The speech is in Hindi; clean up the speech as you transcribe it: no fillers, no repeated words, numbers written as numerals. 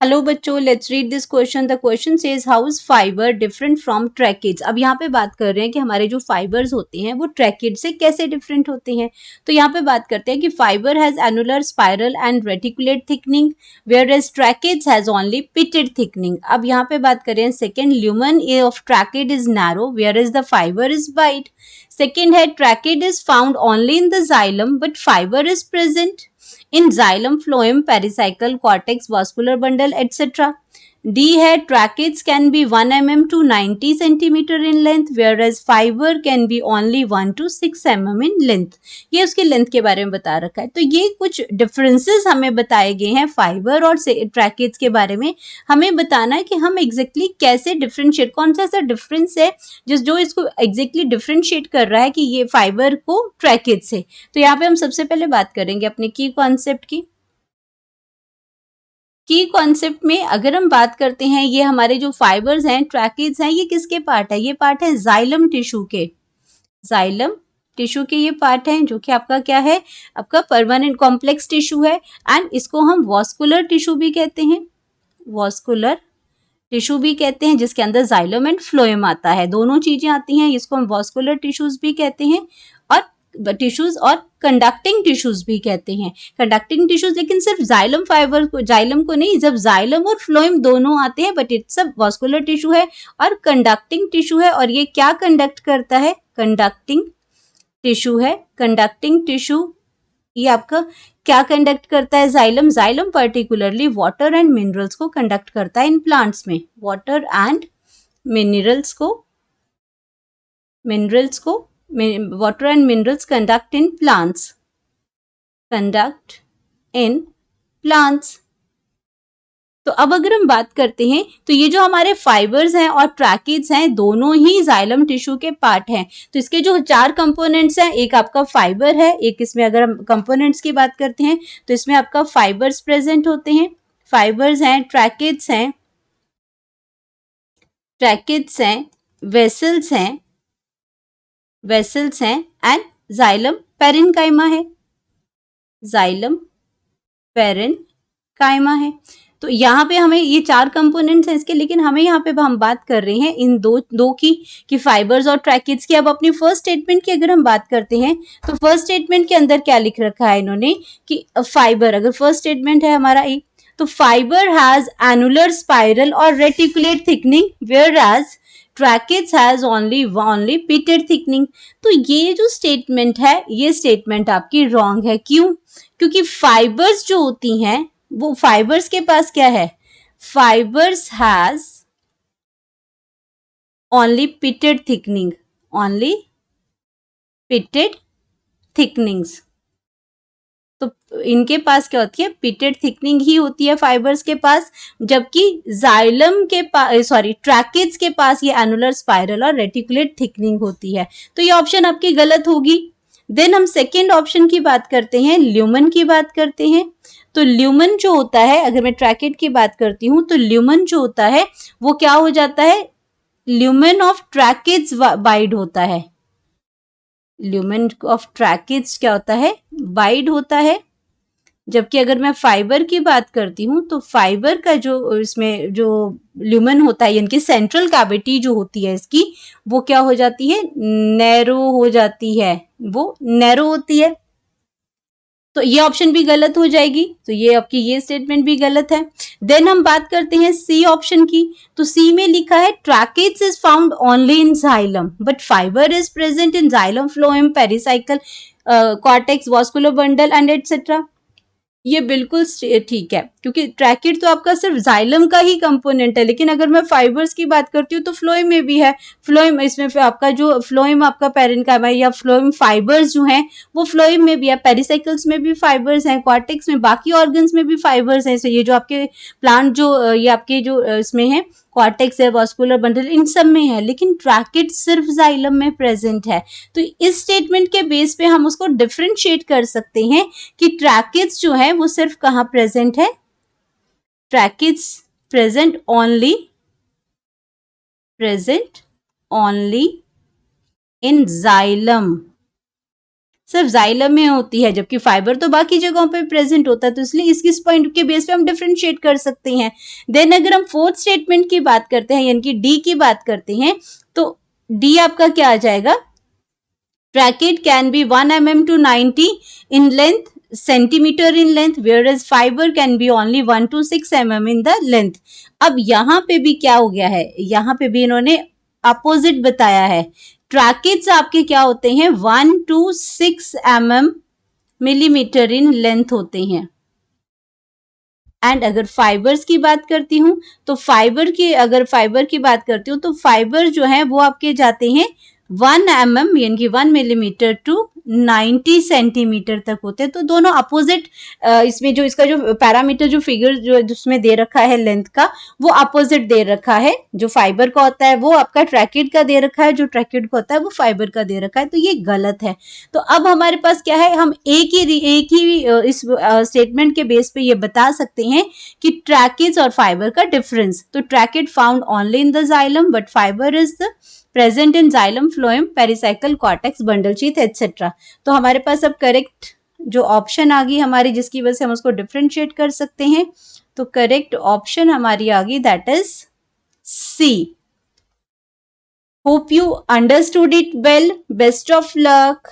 हेलो बच्चों, let's read this question. The question says how is fibre different from tracheids. अब यहाँ पे बात कर रहे हैं कि हमारे जो फाइबर्स होते हैं वो ट्रैकिड से कैसे डिफरेंट होते हैं। तो यहाँ पे बात करते हैं कि fibre has annular, spiral and reticulate thickening, whereas tracheids has only pitted thickening. अब यहाँ पे बात करें second, lumen of tracheid is narrow whereas the fibre is wide. Second है tracheid is found only in the xylem but fibre is present in xylem, phloem, pericycle, cortex, vascular bundle, etc. D है tracheids can be 1 mm to 90 centimeter in length, whereas fiber can be only 1 to 6 mm in length. ये उसके लेंथ के बारे में बता रखा है। तो ये कुछ डिफरेंसेस हमें बताए गए हैं फाइबर और ट्रैकिड्स के बारे में। हमें बताना है कि हम एग्जैक्टली कैसे डिफरेंशिएट, कौन सा ऐसा डिफरेंस है जो इसको एग्जैक्टली डिफरेंशिएट कर रहा है कि ये फाइबर को ट्रैकिड से। तो यहाँ पे हम सबसे पहले बात करेंगे अपने की कॉन्सेप्ट की। की कॉन्सेप्ट में अगर हम बात करते हैं, ये हमारे जो फाइबर्स हैं, ट्रैकिड्स हैं, ये किसके पार्ट है? ये पार्ट है जाइलम टिश्यू के। जाइलम टिश्यू के ये पार्ट हैं जो कि आपका क्या है? आपका परमानेंट कॉम्प्लेक्स टिश्यू है। एंड इसको हम वॉस्कुलर टिश्यू भी कहते हैं, वॉस्कुलर टिश्यू भी कहते हैं, जिसके अंदर जाइलम एंड फ्लोएम आता है। दोनों चीजें आती हैं, इसको हम वॉस्कुलर टिश्यूज भी कहते हैं और टिश्यूज और कंडक्टिंग टिश्यूज भी कहते हैं। कंडक्टिंग टिश्यूज लेकिन सिर्फ जाइलम फाइबर को, जाइलम को नहीं, जब जाइलम और फ्लोएम दोनों आते हैं, बट इट्स सब वॉस्कुलर टिश्यू है और कंडक्टिंग टिश्यू है। और ये क्या कंडक्ट करता है? कंडक्टिंग टिश्यू है। कंडक्टिंग टिश्यू ये आपका क्या कंडक्ट करता है? Xylem. Xylem particularly water and minerals को कंडक्ट करता है इन प्लांट्स में। वाटर एंड मिनरल्स को water and minerals conduct in plants, conduct in plants. तो अब अगर हम बात करते हैं तो ये जो हमारे फाइबर्स हैं और ट्रैकिड्स हैं, दोनों ही जाइलम टिश्यू के पार्ट हैं। तो इसके जो 4 कंपोनेंट्स हैं, एक आपका फाइबर है, एक इसमें अगर हम कंपोनेंट्स की बात करते हैं तो इसमें आपका फाइबर्स प्रेजेंट होते हैं, फाइबर्स हैं, ट्रैकिड्स हैं, वेसल्स हैं, एंड जाइलम पेरेन्काइमा है, जाइलम पेरेन्काइमा है। तो यहाँ पे हमें ये 4 कंपोनेंट्स हैं इसके, लेकिन हमें यहाँ पे हम बात कर रहे हैं इन दो की, कि फाइबर्स और ट्रैकिड्स की। अब अपनी फर्स्ट स्टेटमेंट की अगर हम बात करते हैं तो फर्स्ट स्टेटमेंट के अंदर क्या लिख रखा है इन्होंने कि फाइबर, अगर फर्स्ट स्टेटमेंट है हमारा एक, तो फाइबर हैज एनुलर, स्पाइरल और reticulate thickening whereas tracheids has only pitted thickening. तो ये जो स्टेटमेंट है, ये स्टेटमेंट आपकी रॉन्ग है। क्यों? क्योंकि फाइबर्स जो होती हैं, वो फाइबर्स के पास क्या है? Fibres has only pitted thickening, only pitted thickenings. तो इनके पास क्या होती है? पिटेड थिकनिंग ही होती है फाइबर्स के पास, जबकि जाइलम के पास, सॉरी, ट्रैकिड्स के पास ये एनुलर, स्पाइरल और रेटिकुलेट थिकनिंग होती है। तो ये ऑप्शन आपकी गलत होगी। देन हम सेकेंड ऑप्शन की बात करते हैं, ल्यूमन की बात करते हैं। तो ल्यूमन जो होता है, अगर मैं ट्रैकिड की बात करती हूँ तो ल्यूमन जो होता है वो क्या हो जाता है? ल्यूमन ऑफ ट्रैकिड्स वाइड होता है। ल्यूमन ऑफ ट्रैकिड्स क्या होता है? वाइड होता है। जबकि अगर मैं फाइबर की बात करती हूँ तो फाइबर का जो इसमें जो ल्यूमन होता है, यानी कि सेंट्रल कैविटी जो होती है इसकी, वो क्या हो जाती है? नैरो हो जाती है, वो नैरो होती है। तो ये ऑप्शन भी गलत हो जाएगी। तो ये आपकी ये स्टेटमेंट भी गलत है। देन हम बात करते हैं सी ऑप्शन की। तो सी में लिखा है tracheids is found only in xylem but fibre is present in xylem, phloem, pericycle, cortex, vascular bundle and etcetera. ये बिल्कुल ठीक है, क्योंकि ट्रैकिड तो आपका सिर्फ जाइलम का ही कंपोनेंट है, लेकिन अगर मैं फाइबर्स की बात करती हूँ तो फ्लोएम में भी है। फ्लोएम इसमें आपका जो फ्लोएम आपका पेरेन्काइमा या फ्लोएम फाइबर्स जो हैं वो फ्लोएम में भी है, पेरिसाइकल्स में भी फाइबर्स हैं, कॉर्टेक्स में, बाकी ऑर्गन्स में भी फाइबर्स हैं। ये जो आपके प्लांट जो ये आपके जो इसमें है, कॉर्टेक्स है, वास्कुलर बंडल, इन सब में है, लेकिन ट्रैकिड सिर्फ जाइलम में प्रेजेंट है। तो इस स्टेटमेंट के बेस पे हम उसको डिफरेंशिएट कर सकते हैं कि ट्रैकिड्स जो है वो सिर्फ कहाँ प्रेजेंट है? Tracheids present only in xylem, सिर्फ जाइलम में होती है, जबकि फाइबर तो बाकी जगहों पे प्रेजेंट होता है, तो इसलिए इस पॉइंट के बेस पे हम डिफरेंशिएट कर सकते हैं। देन अगर हम फोर्थ स्टेटमेंट की बात करते हैं, यानी कि डी की बात करते हैं, तो डी आपका क्या आ जाएगा, ट्रैकेट can be 1 mm to 90 in length, centimetre in length, whereas fibre can be only 1 to 6 mm in the length। अब यहाँ पे भी क्या हो गया है, यहाँ पे भी इन्होंने अपोजिट बताया है। ट्रैकेट्स आपके क्या होते हैं, 1 to 6 mm millimetre in length होते हैं। एंड अगर फाइबर्स की बात करती हूँ, तो अगर फाइबर की बात करती हूँ, तो फाइबर जो है वो आपके जाते हैं 1 mm यानी कि 1 मिलीमीटर टू 90 सेंटीमीटर तक होते हैं। तो दोनों अपोजिट, इसमें जो इसका जो पैरामीटर जो फिगर जो जिसमें दे रखा है लेंथ का, वो अपोजिट दे रखा है। जो फाइबर का होता है वो आपका ट्रैकेट का दे रखा है, जो ट्रैकेट का होता है वो फाइबर का दे रखा है, तो ये गलत है। तो अब हमारे पास क्या है, हम एक ही इस स्टेटमेंट के बेस पे ये बता सकते हैं कि ट्रैकेट्स और फाइबर का डिफरेंस। तो ट्रैकेट found only in the xylem, but fibre is the present in xylem, phloem, pericycle cortex, bundle sheath etcetera. तो हमारे पास अब करेक्ट जो ऑप्शन आ गई हमारी, जिसकी वजह से हम उसको डिफरेंशिएट कर सकते हैं, तो करेक्ट ऑप्शन हमारी आ गई, that is C. Hope you understood it well. Best of luck.